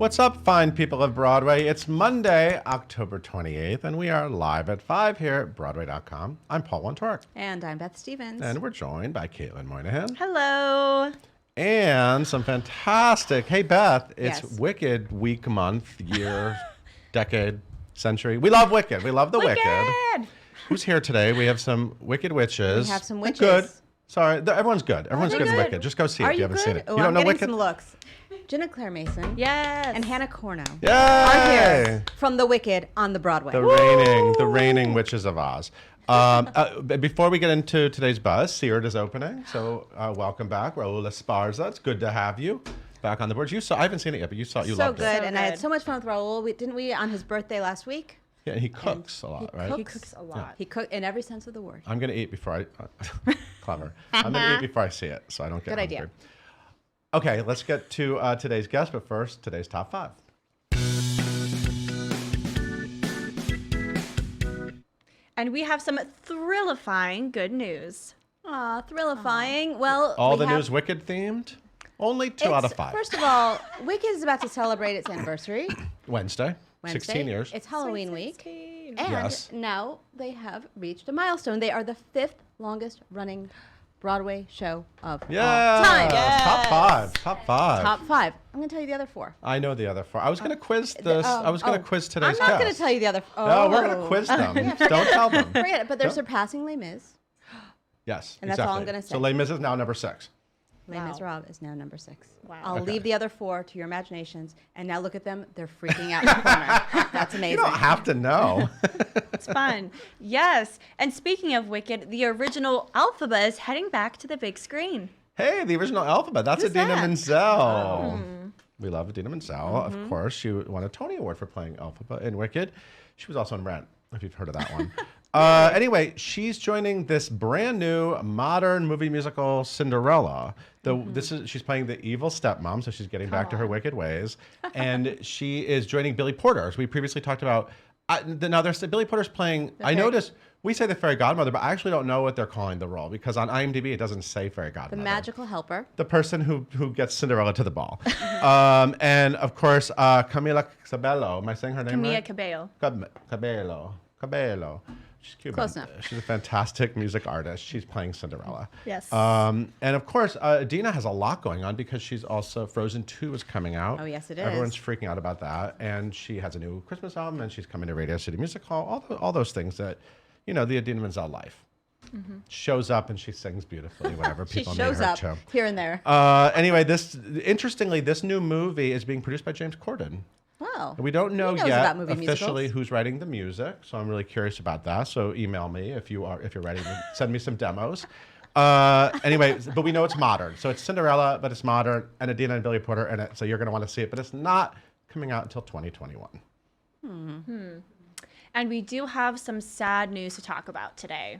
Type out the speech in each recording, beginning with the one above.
What's up, fine people of Broadway? It's Monday, October 28th, and we are live at 5 here at Broadway.com. I'm Paul Wontorek. And I'm Beth Stevens. And we're joined by Caitlin Moynihan. Hello. And some fantastic, hey Beth, it's Yes. Wicked week, month, year, decade, century. We love Wicked. We love the Wicked. Who's here today? We have some Wicked witches. We have some witches. Good. Sorry, everyone's good. Everyone's good in good? Wicked. Just go see it Are if you you haven't good? seen it. Oh, You don't I'm know getting Wicked? some looks. Jenna Claire Mason. Yes. And Hannah Corneau. Yay! Are here from the Wicked on the Broadway. The reigning Witches of Oz. Before we get into today's buzz, Seared is opening, so welcome back, Raul Esparza. It's good to have you back on the board. I haven't seen it yet, but you so loved good, it. and I had so much fun with Raul. Didn't we on his birthday last week? Yeah, he cooks a lot, right? He cooks a lot. He cooked in every sense of the word. I'm gonna eat before I. Clever. I'm gonna eat before I see it, so I don't get Good hungry. idea. Okay, let's get to today's guest, but first, today's top 5. And we have some thrillifying good news. Aw, thrillifying. Well, All we the have, news Wicked themed. Only 2 out of 5. First of all, Wicked is about to celebrate its anniversary. Wednesday. Wednesday. 16 years. It's Halloween week. And Yes. now they have reached a milestone. They are the 5th longest running Broadway show of Yeah. all time. Top 5. Top 5. Top 5. I'm going to tell you the other 4. I know the other 4. I was going to quiz this. I was going to quiz today's I'm not going guest. to tell you the other. No, we're going to quiz them. Don't tell them. Forget it. But they're No. surpassing Les Mis. Yes, And that's exactly. all I'm gonna say. So Les Mis is now number 6. Les Miserables is now number 6. Wow. I'll Okay. leave the other 4 to your imaginations. And now look at them. They're freaking out in the corner. That's amazing. You don't have to know. It's fun. Yes. And speaking of Wicked, the original Alphaba is heading back to the big screen. Hey, the original Alphabet. That's Who's Adina that? Menzel. Oh. We love Adina Menzel, of course. She won a Tony Award for playing Alphaba in Wicked. She was also in Rent, if you've heard of that one. Anyway, she's joining this brand new modern movie musical, Cinderella. She's playing the evil stepmom, so she's getting back to her wicked ways. And she is joining Billy Porter, as we previously talked about. Now, Billy Porter's playing, I noticed, we say the fairy godmother, but I actually don't know what they're calling the role, because on IMDb, it doesn't say fairy godmother. The magical helper. The person who gets Cinderella to the ball. And, of course, Camila Cabello. Am I saying her name Camilla right? Cabello. Cabello. She's Cuban. Close enough. She's a fantastic music artist. She's playing Cinderella. Yes. And of course, Adina has a lot going on because she's also Frozen 2 is coming out. Oh, yes, it Everyone's is. freaking out about that. And she has a new Christmas album, and she's coming to Radio City Music Hall. All those things that, the Adina Menzel life. Shows up and she sings beautifully whenever She people shows need her up to. here and there. Anyway, interestingly, this new movie is being produced by James Corden. Wow. We don't know He knows yet about movie officially musicals. who's writing the music, so I'm really curious about that. So email me if you're ready to send me some demos. Anyway, but we know it's modern, so it's Cinderella, but it's modern, and Adina and Billy Porter in it. So you're going to want to see it, but it's not coming out until 2021. And we do have some sad news to talk about today.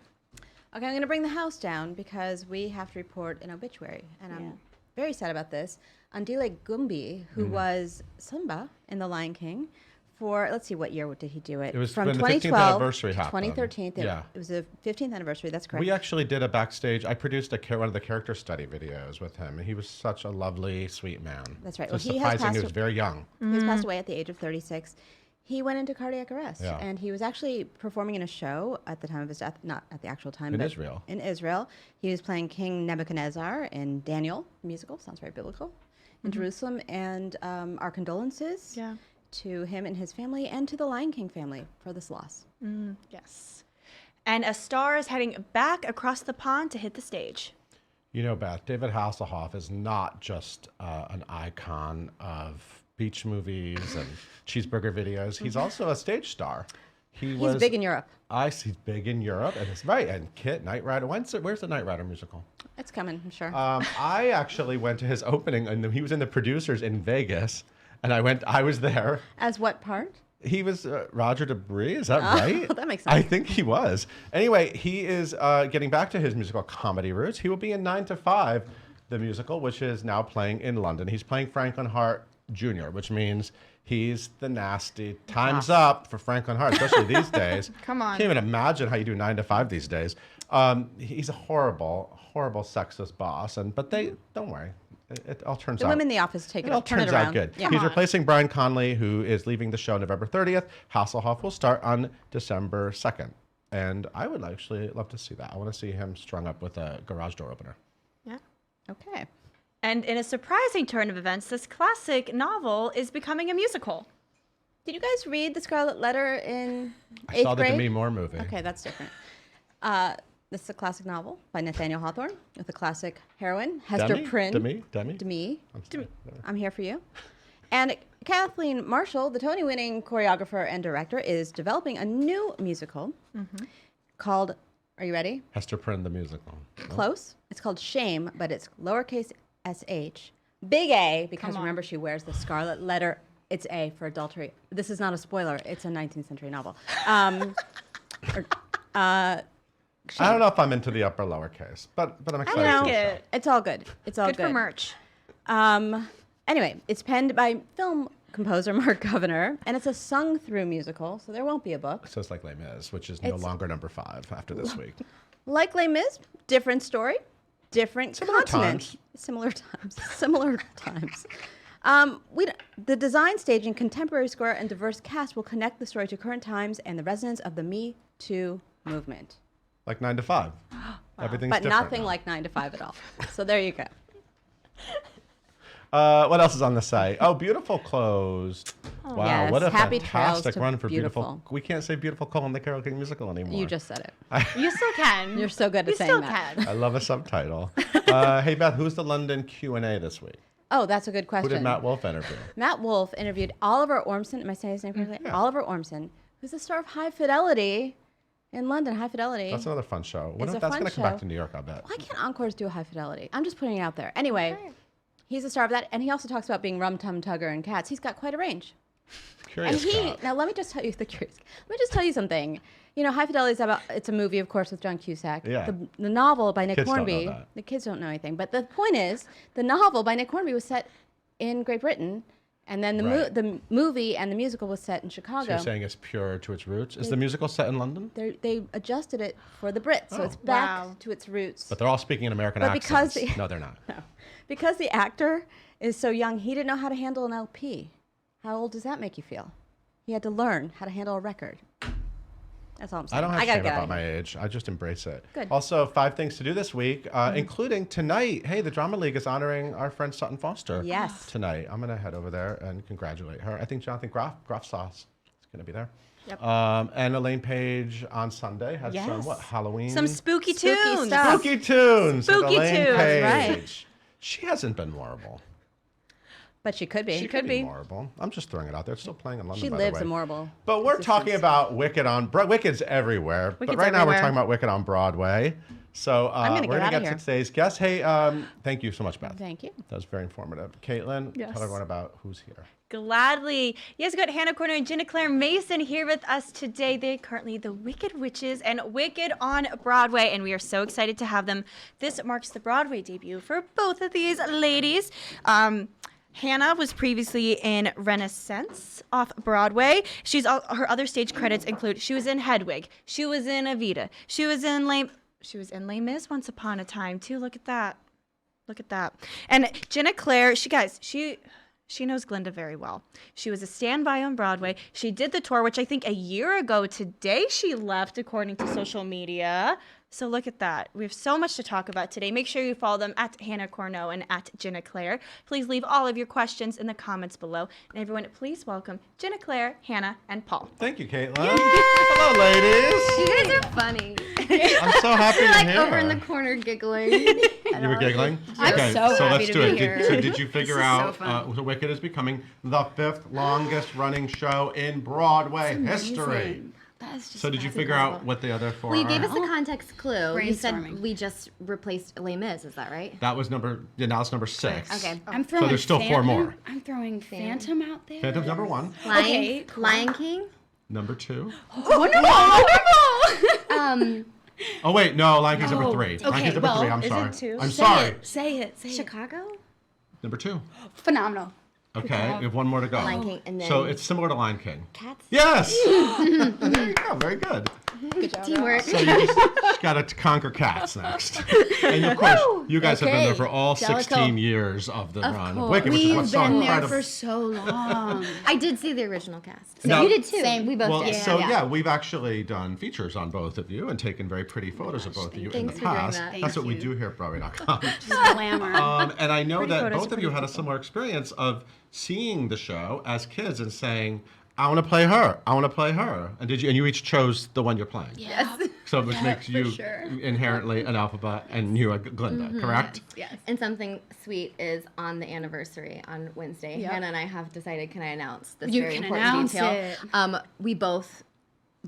Okay, I'm going to bring the house down because we have to report an obituary. And I'm very sad about this. Andile Gumbi, who was Simba in The Lion King for, let's see, what year did he do it? It was from when the 15th 2012 anniversary to happened. 2013. Yeah. It was the 15th anniversary, that's correct. We actually did a backstage. I produced one of the character study videos with him, and he was such a lovely, sweet man. That's right. So Well, he has surprising, he passed was very young. He's passed away at the age of 36. He went into cardiac arrest, Yeah. and he was actually performing in a show at the time of his death, not at the actual time, In but Israel. In Israel. He was playing King Nebuchadnezzar in Daniel musical, sounds very biblical, in Jerusalem, and our condolences to him and his family and to the Lion King family for this loss. Yes. And a star is heading back across the pond to hit the stage. You know, Beth, David Hasselhoff is not just an icon of beach movies and cheeseburger videos. He's also a stage star. He's big in Europe. He's big in Europe, and it's right. And Kit, Knight Rider. Where's the Knight Rider musical? It's coming, I'm sure. I actually went to his opening, and he was in the producers in Vegas, and I was there. As what part? He was Roger Debris, is that right? That makes sense. I think he was. Anyway, he is getting back to his musical comedy roots. He will be in 9 to 5, the musical, which is now playing in London. He's playing Franklin Hart Jr., which means he's the nasty. Time's up for Franklin Hart, especially these days. Come on. Can't even imagine how you do 9 to 5 these days. He's a horrible, horrible sexist boss, but they don't worry. it all turns The out. women in the office take It it all up, turn it turns around. out good. Yeah. He's replacing Brian Conley, who is leaving the show November 30th. Hasselhoff will start on December 2nd. And I would actually love to see that. I want to see him strung up with a garage door opener. Yeah. Okay. And in a surprising turn of events, this classic novel is becoming a musical. Did you guys read The Scarlet Letter in I 8th saw the grade? Demi Moore movie. Okay, that's different. This is a classic novel by Nathaniel Hawthorne with a classic heroine, Hester Prynne. Demi? I'm here for you. And Kathleen Marshall, the Tony-winning choreographer and director, is developing a new musical called, are you ready? Hester Prynne, the musical. Close. It's called Shame, but it's lowercase sh, big A, because remember she wears the Scarlet Letter. It's A for adultery. This is not a spoiler. It's a 19th century novel. I don't know if I'm into the upper lowercase, but I'm excited I to like see the it. show. It's all good. It's all Good good. for merch. Anyway, it's penned by film composer Mark Governor, and it's a sung-through musical, so there won't be a book. So it's like Les Mis, which is no It's- longer number 5 after this week. Like Les Mis, different story, different Similar continent. times. Similar times. Similar times. The design, staging, contemporary score, and diverse cast will connect the story to current times and the resonance of the Me Too movement. Like 9 to 5. Everything's But different nothing now. like 9 to 5 at all. So there you go. What else is on the site? Oh, Beautiful closed. Wow, Yes, what a happy trails fantastic to run for Beautiful. We can't say Beautiful Cole in the Carole King musical anymore. You just said it. You still can. You're so good at you saying still that. can. I love a subtitle. Hey, Beth, who's the London Q&A this week? Oh, that's a good Who question. did Matt Wolf interview? Matt Wolf interviewed Oliver Ormson. Am I saying his name correctly? Yeah. Oliver Ormson, who's the star of High Fidelity in London. High Fidelity. That's another fun show. It's a That's fun going to come back show. to New York, I bet. Why can't Encores do a High Fidelity? I'm just putting it out there. Anyway, he's the star of that, and he also talks about being Rum Tum Tugger and Cats. He's got quite a range. Curious Cat. Now let me just tell you something. You know, High Fidelity is about, it's a movie, of course, with John Cusack. Yeah. The novel by Nick Kids don't know Hornby. that. The kids don't know anything. But the point is, the novel by Nick Hornby was set in Great Britain, and then Right. the movie and the musical was set in Chicago. So you're saying it's pure to its roots? Is the musical set in London? They adjusted it for the Brits, so Oh. it's back Wow. to its roots. But they're all speaking in American But because accents. the- No, they're not. Because the actor is so young, he didn't know how to handle an LP. How old does that make you feel? He had to learn how to handle a record. That's all I'm saying. I don't have gotta shame get out about of my here. age. I just embrace it. Good. Also, 5 things to do this week, including tonight. Hey, the Drama League is honoring our friend Sutton Foster. Yes. Tonight. I'm going to head over there and congratulate her. I think Jonathan Groff Sauce is going to be there. Yep. And Elaine Page on Sunday has some, Yes. Halloween? Some spooky Spooky tunes. stuff. Spooky tunes. with Spooky Elaine tunes. Page. Right. She hasn't been horrible. But she could be. She could be horrible. I'm just throwing it out there. It's still playing in London, She by lives the way. a mortal. But we're talking existence. about Wicked on Wicked's everywhere. but Wicked's right now we're everywhere. talking about Wicked on Broadway. So gonna we're get going to outta get here. to today's guest. Hey, thank you so much, Beth. Thank you. That was very informative. Caitlin, Yes. tell everyone about who's here. Gladly. Yes, we've got Hannah Corneau and Ginna Claire Mason here with us today. They're currently the Wicked Witches and Wicked on Broadway, and we are so excited to have them. This marks the Broadway debut for both of these ladies. Hannah was previously in Renaissance off Broadway. Her other stage credits include she was in Hedwig, she was in Evita, she was in Les Mis once upon a time too. Look at that. Look at that. And Ginna Claire, she knows Glinda very well. She was a standby on Broadway. She did the tour, which I think a year ago today she left, according to social media. So look at that. We have so much to talk about today. Make sure you follow them at Hannah Corneau and at Ginna Claire. Please leave all of your questions in the comments below. And everyone, please welcome Ginna Claire, Hannah, and Paul. Thank you, Caitlin. Hello, ladies. You guys are funny. I'm so happy You're to like hear. over in the corner giggling. You were giggling? I'm okay, so so happy let's to do be it. here. So did you figure This is so out fun. The Wicked is becoming the 5th longest running show in Broadway history. Amazing. That is just So did you that's figure incredible. out what the other 4 Well, you are? gave us a context clue. You said Brainstorming. we just replaced Les Mis. Is that right? That was now it's number 6. Okay. I'm throwing there's still 4 more. I'm throwing Phantom out there. Phantom's number 1. Lion King. Number 2. Um, Oh wait, no, Lion King's number 3. okay, Lion King's number well, 3. I'm is it sorry. 2? I'm Say sorry. it. Say it. Say it. Chicago. Number 2. Phenomenal. Okay, we have one more to go. Lion King, and then So it's similar to Lion King. Cats. Yes! There you go, very good. Good job. Teamwork. So you just got to conquer cats next. And of course, you guys have been there for all 16 years of the run of Wicked, which is We've what's so been there incredible. for so long. I did see the original cast. So Now- you did too. Same. We both Well, did. so yeah, we've actually done features on both of you and taken very pretty photos of both of you in the Thanks for doing past. that. That's what we Thank do here at Broadway.com. Glamour. And I know Pretty that photos both are of you pretty had a similar experience of seeing the show as kids and saying, I want to play her. I want to play her. And did you? And you each chose the one you're playing. Yes. So which makes for you sure. inherently an Alphaba and you a Glinda, correct? Yes. And something sweet is on the anniversary on Wednesday. Yep. Hannah and I have decided, can I announce this You very can important announce detail? it. We both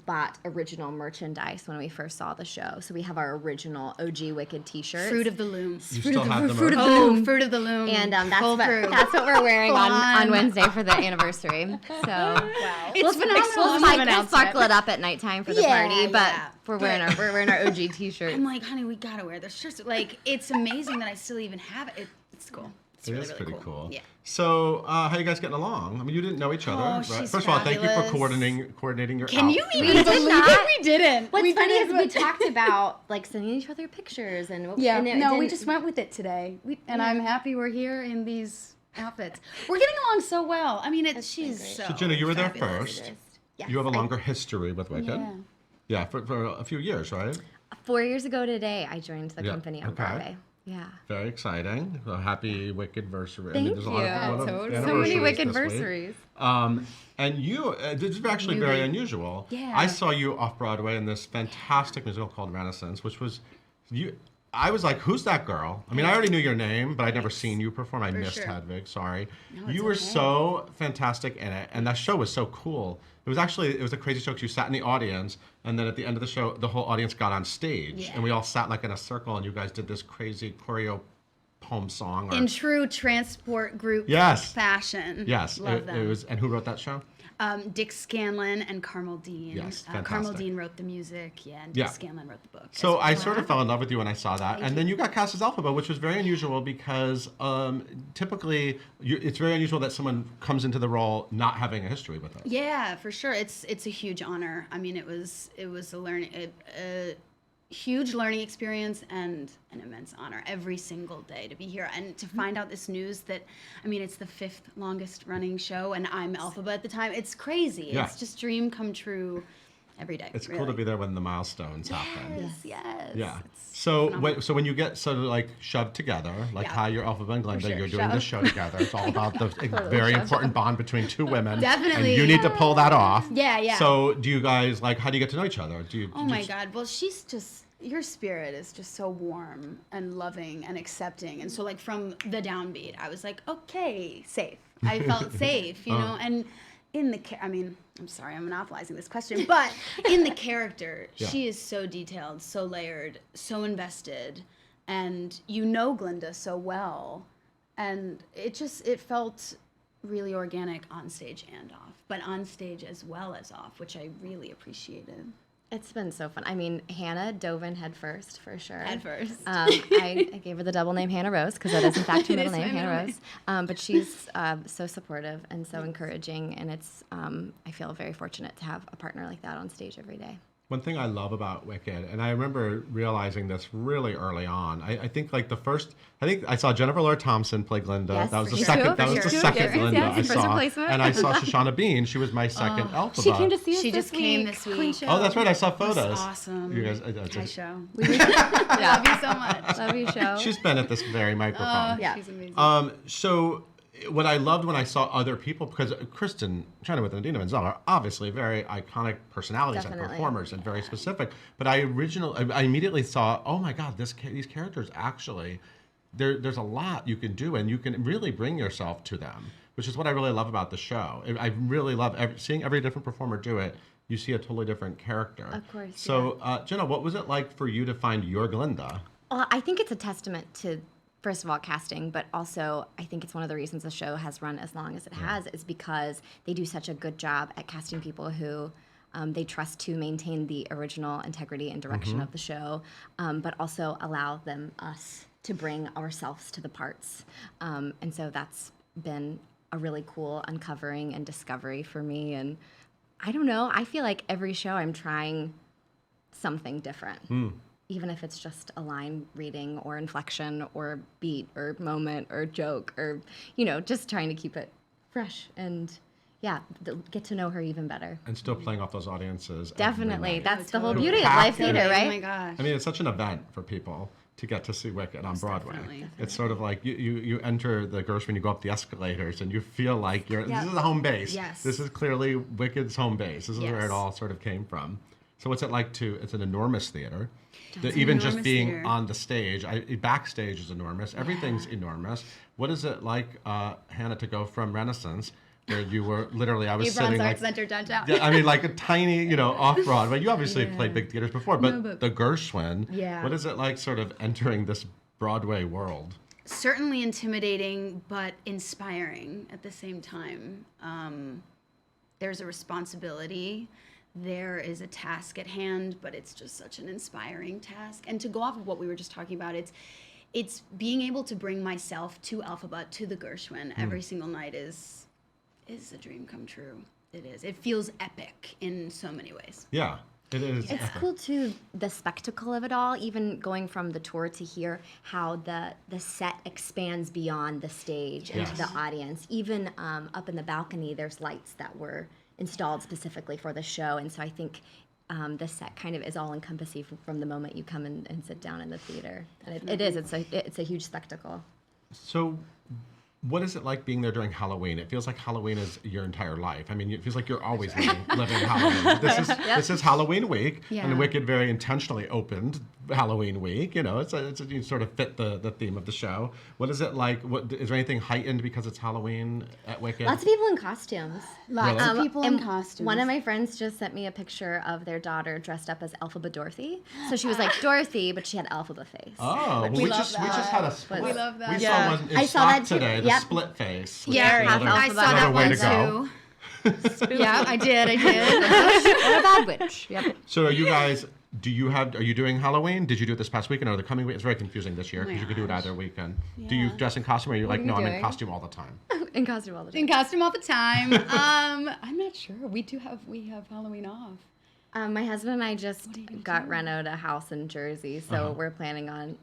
bought original merchandise when we first saw the show. So we have our original OG Wicked t-shirts. Fruit of the Loom. You still have them. Fruit of the Oh, Loom. Fruit of the Loom. And Full fruit. that's what we're wearing on Fun. Wednesday for the anniversary. So It's phenomenal. we'll sparkle it up at nighttime for the Yeah, party, but yeah. we're wearing our OG t-shirt. I'm like, honey, we gotta wear this shirt. Like, it's amazing that I still even have it. It's cool. It's It really, is really pretty cool. Yeah. So, how you guys getting along? I mean, you didn't know each other, Oh, right? she's First of all, thank you for fabulous. coordinating your Can you outfit. even did believe not. it? We didn't. What's we funny is didn't. we talked about like sending each other pictures and Yeah. and it No, we didn't- just went with it today. And I'm happy we're here in these outfits. We're getting along so well. I mean, she's so. So, Ginna, you were there fabulous. first. Yes, You have a I- longer history with Wicked. Yeah. Yeah, for a few years, right? 4 years ago today, I joined the Yeah, company on okay. Broadway. Yeah. Very exciting. So happy Wicked-versary. Thank there's a lot you. of So many anniversaries Wicked this week. versaries. And you, this is actually very unusual. Yeah. I saw you off Broadway in this fantastic musical called Renaissance, which was you. I was like, "Who's that girl?" I mean, I already knew your name, but I'd never seen you perform. I missed sure. Hedwig. Sorry. No, You it's were okay. so fantastic in it, and that show was so cool. It was a crazy show because you sat in the audience, and then at the end of the show, the whole audience got on stage, Yeah. and we all sat like in a circle, and you guys did this crazy choreo poem song. Or, In true transport group Yes. fashion. yes, Love them. it was. And who wrote that show? Dick Scanlon and Carmel Dean. Yes, Carmel fantastic. Dean wrote the music, and Yeah. Dick Scanlon wrote the book. So I Wow. sort of fell in love with you when I saw that, and then you got cast as Alphaba, which was very unusual because typically it's very unusual that someone comes into the role not having a history with it. Yeah, for sure. It's a huge honor. I mean, it was a huge learning experience and an immense honor every single day to be here and to find out this news that, I mean, it's the 5th longest running show and I'm Alphaba at the time. It's crazy. Yeah. It's just dream come true every day. It's really. cool to be there when the milestones happen. Yes, yes. Yeah. It's So phenomenal. when you get sort of like shoved together, like Yeah. how you're Alphaba and Glinda, sure, you're doing this show together. It's all about the very important bond between two women. Definitely. And you need to pull that off. Yeah, yeah. So do you guys like? How do you get to know each other? Do you? Oh my God. Well, she's just, your spirit is just so warm and loving and accepting. And so, like, from the downbeat, I was like, okay, safe. I felt safe, you know? And in the, I mean, I'm sorry, I'm monopolizing this question, but in the character, Yeah. she is so detailed, so layered, so invested. And you know Glinda so well. And it felt really organic on stage and off, but on stage as well as off, which I really appreciated. It's been so fun. I mean, Hannah dove in head first for sure. Head first. I gave her the double name Hannah Rose because that is in fact her It middle is name, my Hannah middle Rose. But she's so supportive and so encouraging, and it's I feel very fortunate to have a partner like that on stage every day. One thing I love about Wicked, and I remember realizing this really early on. I think like I think I saw Jennifer Lord Thompson play Glinda. Yes, that was the for second. sure, That for was the sure. second Yes, Glinda yes, I first saw. replacement. And I saw Shoshana Bean. She was my second Alphaba. She came to see us She this just came week. this week. Oh, that's right. I saw It was photos. awesome. You guys, Hi, show. Yeah. Love you so much. Love you, show. she's been at this very microphone. Yeah. She's amazing. So what I loved when I saw other people, because Kristen Chenoweth and Idina Menzel are obviously very iconic personalities and Definitely. performers and very specific. But I immediately thought, oh my God, these characters actually, there's a lot you can do, and you can really bring yourself to them, which is what I really love about the show. I really love seeing every different performer do it. You see a totally different character. Of course, So, Jenna, what was it like for you to find your Glinda? Well, I think it's a testament to, first of all, casting, but also I think it's one of the reasons the show has run as long as it has is because they do such a good job at casting people who they trust to maintain the original integrity and direction of the show, but also allow us to bring ourselves to the parts. And so that's been a really cool uncovering and discovery for me. And I don't know, I feel like every show I'm trying something different. Even if it's just a line reading or inflection or beat or moment or joke or, just trying to keep it fresh and get to know her even better. And still playing off those audiences. Definitely. Every night. That's the whole beauty of live theater, right? Oh my gosh. I mean, it's such an event for people to get to see Wicked on Broadway. definitely. It's sort of like you enter the Gershwin, you go up the escalators, and you feel like this is a home base. Yes. This is clearly Wicked's home base. This is where Yes. it all sort of came from. So what's it like it's an enormous theater. It's Even an just enormous being theater. on the stage, backstage is enormous. Everything's enormous. What is it like, Hannah, to go from Renaissance, where you were literally, I was Abrams sitting Arts like, Center downtown. yeah, I mean, like a tiny, off Broadway. You obviously played big theaters before, but the Gershwin. Yeah. What is it like, sort of entering this Broadway world? Certainly intimidating, but inspiring at the same time. There's a responsibility. There is a task at hand, but it's just such an inspiring task. And to go off of what we were just talking about, it's being able to bring myself to Alphabet, to the Gershwin every single night is a dream come true. It is. It feels epic in so many ways. Yeah, it is. It's cool too, the spectacle of it all, even going from the tour to hear how the set expands beyond the stage into the audience. Even up in the balcony, there's lights that were installed specifically for the show. And so I think the set kind of is all encompassing from the moment you come in and sit down in the theater. And it's a huge spectacle. So, what is it like being there during Halloween? It feels like Halloween is your entire life. I mean, it feels like you're always living Halloween. This is Halloween week, Yeah. and Wicked very intentionally opened Halloween week. You sort of fit the theme of the show. What is it like? Is there anything heightened because it's Halloween at Wicked? Lots of people in costumes. Lots Really? of people in and costumes. One of my friends just sent me a picture of their daughter dressed up as Elphaba Dorothy. So she was like Dorothy, but she had Elphaba face. Oh, We we love just that. had a split. We love that. We Yeah. saw one in I saw stock that too. today. The Yep. split face. Yeah, Another- I saw another that way one to go. too. Yeah, I did. Or a bad witch. Yep. So, are you guys? Are you doing Halloween? Did you do it this past weekend or the coming week? It's very confusing this year because you could do it either weekend. Do you dress in costume or are you like, are you no, I'm in doing? costume all the time? In costume all the time. In costume all the time. I'm not sure. We have Halloween off. My husband and I just got Renoed a house in Jersey, so we're planning on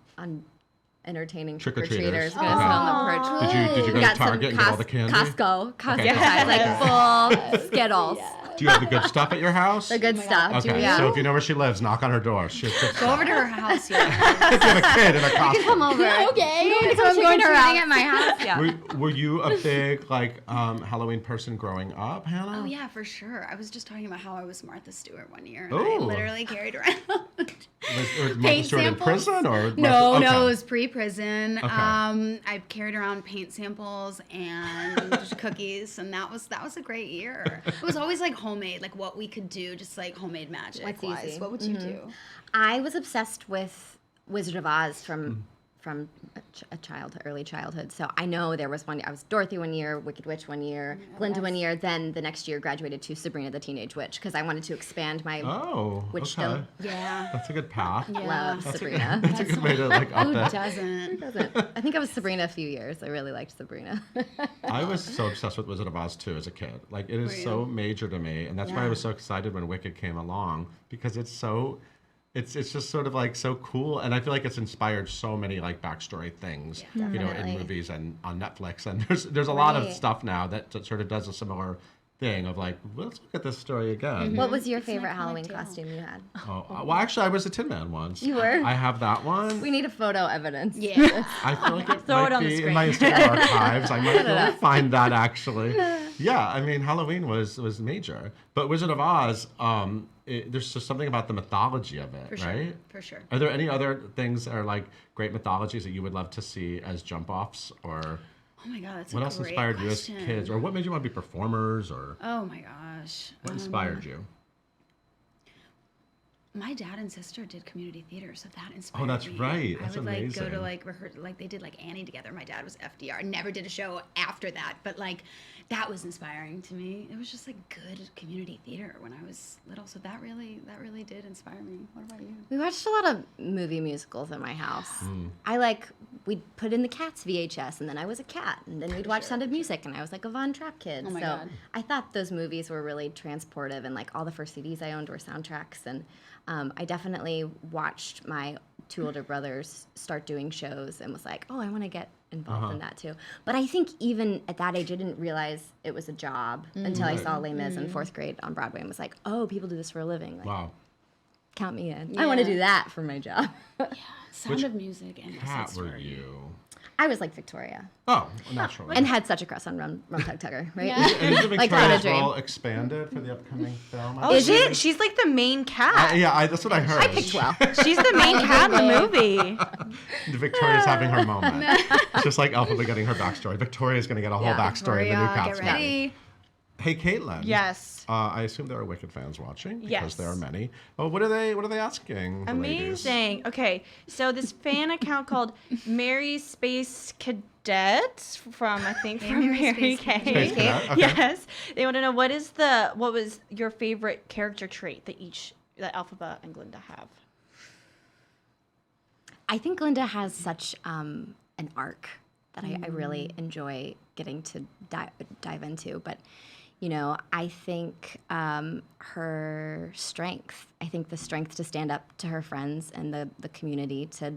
entertaining Trick-or-treaters. trick-or-treaters. We're gonna sit on the porch. Did you go to Got some Target and get all the candy? Costco Okay, size, like full Skittles. Do you have the good stuff at your house? The good stuff. Okay, Yeah. so if you know where she lives, knock on her door. She has good Go stuff. over to her house. Yeah. If you have a kid in a costume. Come over. Okay. So I'm going trick-or-treating at my house. Yeah. Were you a big Halloween person growing up, Hannah? Oh yeah, for sure. I was just talking about how I was Martha Stewart one year. And Oh. I literally carried around Was Martha paint Stewart in samples. prison or No, okay. no, it was pre-prison. Okay. I carried around paint samples and cookies, and that was a great year. It was always like homemade, like what we could do, just like homemade magic. What's wise. easy. What would you do? I was obsessed with Wizard of Oz from early childhood. So I know there was one. I was Dorothy one year, Wicked Witch one year, Glinda one year. Then the next year graduated to Sabrina the Teenage Witch because I wanted to expand my Oh, okay. Witchdom. Yeah. That's a good path. love That's Sabrina. That's a good way to like up Who it. doesn't? I think I was Sabrina a few years. I really liked Sabrina. I was so obsessed with Wizard of Oz too as a kid. Like it is Were so you? major to me, and that's why I was so excited when Wicked came along because it's so. It's just sort of like so cool, and I feel like it's inspired so many like backstory things, in Definitely. movies and on Netflix. And there's a lot of Right. stuff now that sort of does a similar thing of like, let's look at this story again. What was your It's an favorite iconic Halloween tale. costume you had? Oh, well, actually, I was a Tin Man once. You were? I have that one. We need a photo evidence. Yeah. I feel like it Throw might it on the be in my Instagram archives. I might be able to find that actually. Yeah, I mean Halloween was major, but Wizard of Oz, there's just something about the mythology of it, For sure. right? For sure. Are there any other things that are like great mythologies that you would love to see as jump offs, or Oh my God, that's what a else great inspired question. you as kids, or what made you want to be performers, or Oh my gosh. what inspired you? my dad and sister did community theater, so that inspired me. Oh, that's right. That's I would like go amazing. to like rehearse, like they did like Annie together. My dad was FDR. Never did a show after that, but like that was inspiring to me. It was just like good community theater when I was little, so that really did inspire me. What about you? We watched a lot of movie musicals in my house. We'd put in the Cats VHS, and then I was a cat, and then we'd watch Sound of Music, and I was like a Von Trapp kid. Oh my so God. I thought those movies were really transportive, and like all the first CDs I owned were soundtracks, and I definitely watched my 2 older brothers start doing shows and was like, oh, I want to get involved in that too. But I think even at that age, I didn't realize it was a job until I saw Les Mis in 4th grade on Broadway and was like, oh, people do this for a living. Like, Wow. count me in. I want to Yeah. do that for my job. Sound Which of Music and West Cat Side were Story. you? I was like Victoria Oh, naturally. and had such a crush on Rum Tug Tugger, right? Yeah. And is the Like Victoria's on a dream. role expanded for the upcoming film? Oh, Is it? She's like the main cat. Yeah, that's what I heard. I picked well. She's the main cat in the movie. Victoria's having her moment. It's just like Elphaba getting her backstory. Victoria's going to get a whole Yeah. backstory in the new Victoria, Cats get movie. ready. Hey, Caitlin. Yes. I assume there are Wicked fans watching because Yes. there are many. Oh, what are they asking? the ladies? Amazing. Okay, so this fan account called Mary Space Cadet from I think from Mary Mary Space Kay. Space Cadet, okay. Yes, they want to know what was your favorite character trait that Elphaba and Glinda have. I think Glinda has such an arc that I really enjoy getting to dive into. But, you know, I think her strength, I think the strength to stand up to her friends and the community to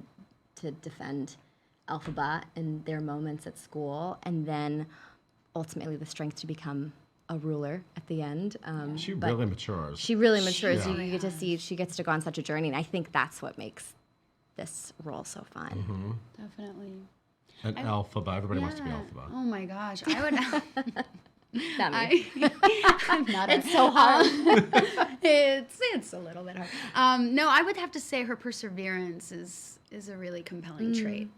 defend Elphaba in their moments at school, and then ultimately the strength to become a ruler at the end. She but really matures. She really matures. Yeah. You get to see she gets to go on such a journey, and I think that's what makes this role so fun. Definitely. And Elphaba. Everybody wants to be Yeah. Elphaba. Oh my gosh, I would. That me. I'm not It's so hard. It's a little bit hard. No, I would have to say her perseverance is a really compelling trait.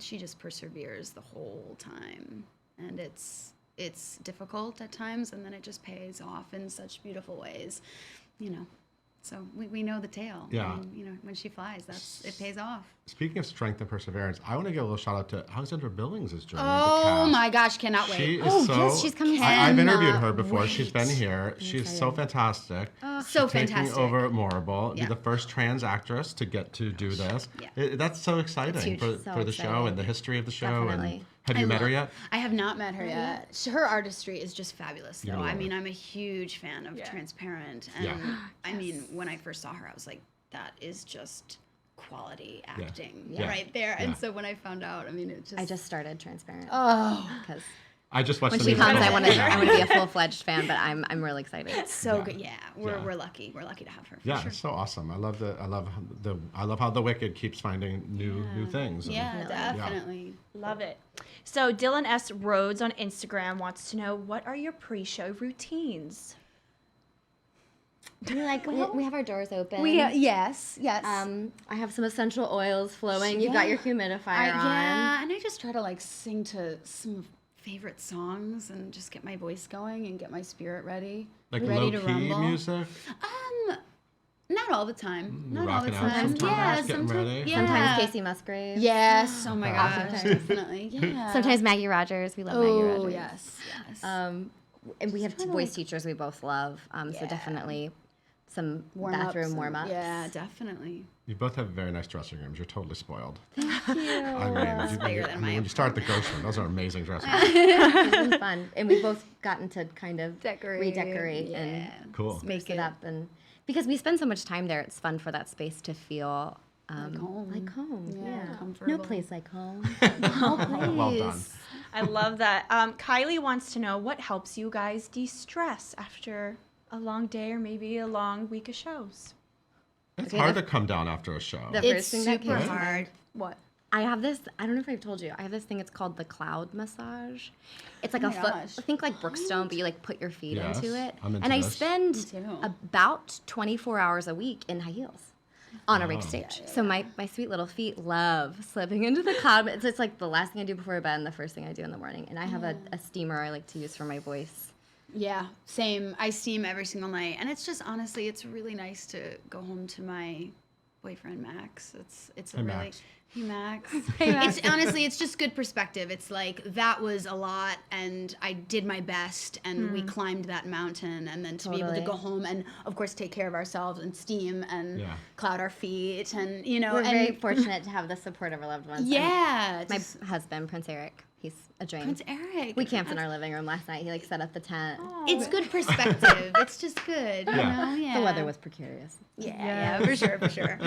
She just perseveres the whole time, and it's difficult at times, and then it just pays off in such beautiful ways, you know. So we know the tale. Yeah. I mean, you know, when she flies, it pays off. Speaking of strength and perseverance, I want to give a little shout out to Alexandra Billings' journey. Oh my gosh, cannot wait. She is Oh, so. yes, she's coming I've interviewed Cannot her before. She's been wait. here. She's so fantastic. So She's taking fantastic. over Morrible. Yeah. Be the first trans actress to get to do this. Yeah. That's so exciting huge. for So the show exciting. and the history of the show. Definitely. And have you met her yet? I have not met her yet. Her artistry is just fabulous, You though. love I mean, her. I'm a huge fan of Transparent, and Yeah. I mean, when I first saw her, I was like, that is just quality Yeah. acting Yeah. right there. Yeah. And so when I found out, I mean, it just I just started Transparent oh, because I just watched when the she musical. comes, I want to be a full-fledged fan. But I'm really excited. so Yeah. good. Yeah, Yeah. we're lucky. We're lucky to have her. For Yeah, sure. it's so awesome. I love how the Wicked keeps finding new things. and- Yeah, definitely. Love it. So Dylan S. Rhodes on Instagram wants to know, what are your pre-show routines? We have our doors open. Yes. I have some essential oils flowing. You've got your humidifier on. Yeah, and I just try to like sing to some favorite songs and just get my voice going and get my spirit ready. Like ready low to key rumble. music. Not all the time. You're Not all the rocking out time. sometimes, Yeah, getting sometimes. ready. Yeah. Sometimes Casey Musgrave. Yes. Oh my Awesome. gosh. Definitely. Yeah. Sometimes Maggie Rogers. We love Maggie Oh Rogers. yes. Yes. And we have voice teachers we both love. So definitely some bathroom warm-ups. Yeah, definitely. You both have very nice dressing rooms. You're totally spoiled. Thank you. I mean, bigger than my when you start at the Gershwin, those are amazing dressing rooms. It's been fun. And we've both gotten to kind of redecorate and Cool. spruce it up. And because we spend so much time there, it's fun for that space to feel home. Like home. Yeah, No comfortable. place like home. Well done. I love that. Kylie wants to know, what helps you guys de-stress after a long day or maybe a long week of shows? It's hard to come down after a show. The It's first thing that super came to hard. What? I have this, I don't know if I've told you, I have this thing, it's called the cloud massage. It's like Oh a my foot, gosh. think like Brookstone, but you like put your feet Yes, into it. I'm into and I this. spend Me too. about 24 hours a week in high heels on a rink stage. So my sweet little feet love slipping into the cloud. It's like the last thing I do before bed and the first thing I do in the morning. And I have a steamer I like to use for my voice. Yeah, same. I steam every single night, and it's just honestly, it's really nice to go home to my boyfriend Max. It's a Hey, really Max. Hey Max. It's honestly, it's just good perspective. It's like that was a lot, and I did my best, and we climbed that mountain, and then to be able to Totally. go home and of course take care of ourselves and steam and Yeah. cloud our feet, and We're and very fortunate to have the support of our loved ones. yeah, My just- husband, Prince Eric, he's a dream. Prince Eric. We camped in our living room last night. He like set up the tent. It's good perspective. It's just good. You know? Yeah. The weather was precarious. Yeah, for sure, for sure.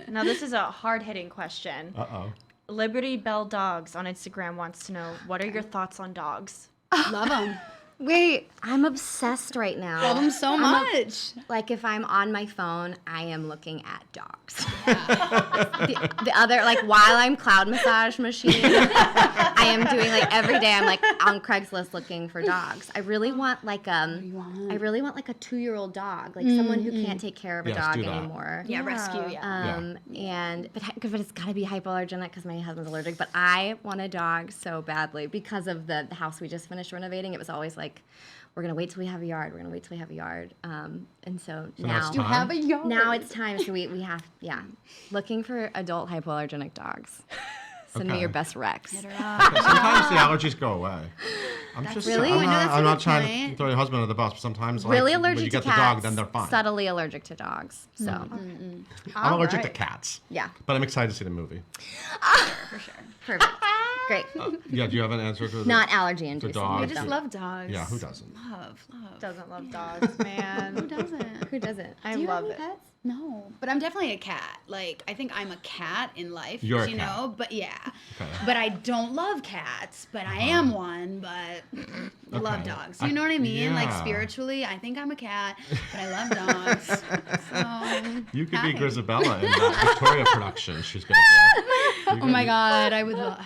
Now, this is a hard-hitting question. Uh-oh. Liberty Bell Dogs on Instagram wants to know, what are your thoughts on dogs? Love them. Wait, I'm obsessed right now. Love them so much. Like if I'm on my phone, I am looking at dogs. the other, like while I'm cloud massage machine, I am doing like every day. I'm like on Craigslist looking for dogs. I really want like I really want like a 2-year-old dog, like someone who can't take care of a Yes, dog do that. anymore. Yeah, rescue. Yeah. But it's got to be hypoallergenic because my husband's allergic. But I want a dog so badly because of the house we just finished renovating. It was always like, we're gonna wait till we have a yard. We're gonna wait till we have a yard. And so now now it's time? You have a yard. Now it's time. So we have looking for adult hypoallergenic dogs. Send me Okay. your best Rex. Sometimes the allergies go away. I'm just really- I'm I know, not, that's a I'm not good trying to point. throw your husband under the bus, but sometimes like, Really when you allergic get to the cats. dog, then they're fine. Subtly allergic to dogs. So I'm allergic to Alright. cats. yeah, But I'm excited to see the movie. For sure. perfect, great. Yeah, do you have an answer to the Not allergy inducing. dog. I Dogs. just love dogs. Yeah, who doesn't? Love. Doesn't love dogs, man. Who doesn't? Who doesn't? I Do you have love any it. pets? No, but I'm definitely a cat. Like I think I'm a cat in life. You're a you cat. know, but yeah. Okay. But I don't love cats. But I am one. But I love Okay. dogs. You know what I mean? Like Yeah. spiritually, I think I'm a cat, but I love dogs. So, You could be hi. Grisabella in that Victoria production she's going to do. Oh my God, I would love.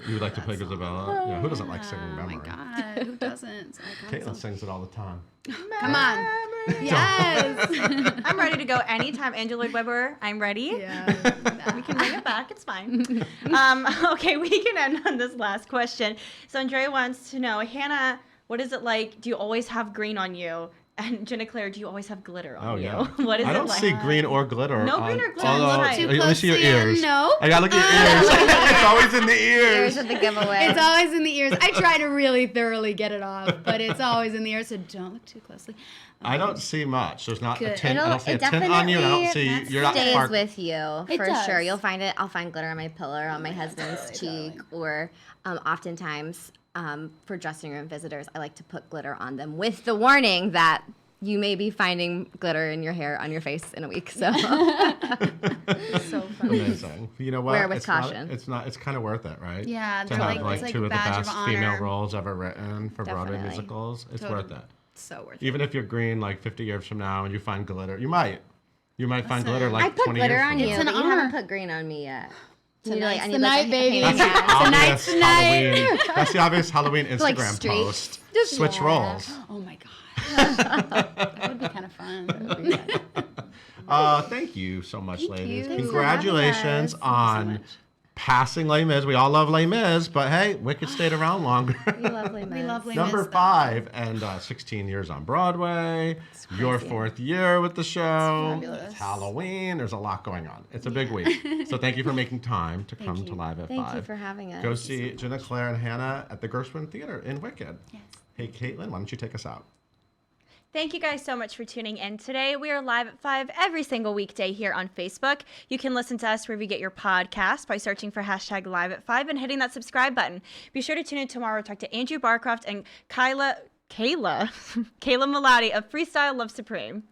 You would like to play Grisabella? Yeah, who doesn't like singing Oh my memory? God, who doesn't? Caitlin sings it all the time. Come on. Yes. I'm ready to go anytime. Angela Lloyd Webber, I'm ready. Yeah. We can bring it back. It's fine. Okay, we can end on this last question. So Andrea wants to know, Hannah, what is it like? Do you always have green on you? And Jenna Claire, do you always have glitter on you? yeah. What is I it don't like? see green or glitter. No on, green or glitter although- inside. Too let me see your close to ears. your nose. I gotta look at your ears. It's always in the Here's ears. at the giveaway. It's always in the ears. I try to really thoroughly get it off, but it's always in the ears, so don't look too closely. I don't see much. There's not a Good. tint. I don't see a tint on you. And I don't see you're not stays spark- with you It for does. sure. You'll find it. I'll find glitter on my pillow or on my husband's cheek, or oftentimes for dressing room visitors, I like to put glitter on them with the warning that you may be finding glitter in your hair on your face in a week. So So funny. Amazing. You know what? Wear with it's not- caution. it's kind of worth it, right? Yeah, To it's have like- like it's like two a of the badge of best female honor. roles ever written for Broadway Definitely. musicals. It's Totally. worth it. So worth it. Even if you're green like 50 years from now and you find glitter, you might find glitter like I put 20 glitter years on from you, now. It's an but you haven't honor. put green on me yet. Tonight's I the need night, a baby. painting That's the hat. obvious Tonight's night. Halloween. That's the obvious Halloween Instagram Like street. post. Switch roles. Oh my God. That would be kind of fun. Thank you so much, ladies. Thanks for Congratulations having on passing Les Mis. We all love Les Mis, but hey, Wicked stayed around longer. We love Les Mis. We love Les Mis. Number though. 5 and 16 years on Broadway. Your 4th year with the show. fabulous. It's Halloween. There's a lot going on. It's a big week. So thank you for making time to come to Live at 5. Thank you for having us. Go see Jenna, Claire, and Hannah at the Gershwin Theater in Wicked. Yes. Hey, Caitlin, why don't you take us out? Thank you guys so much for tuning in today. We are live at 5 every single weekday here on Facebook. You can listen to us wherever you get your podcast by searching for hashtag live at 5 and hitting that subscribe button. Be sure to tune in tomorrow to talk to Andrew Barcroft and Kayla Milati of Freestyle Love Supreme.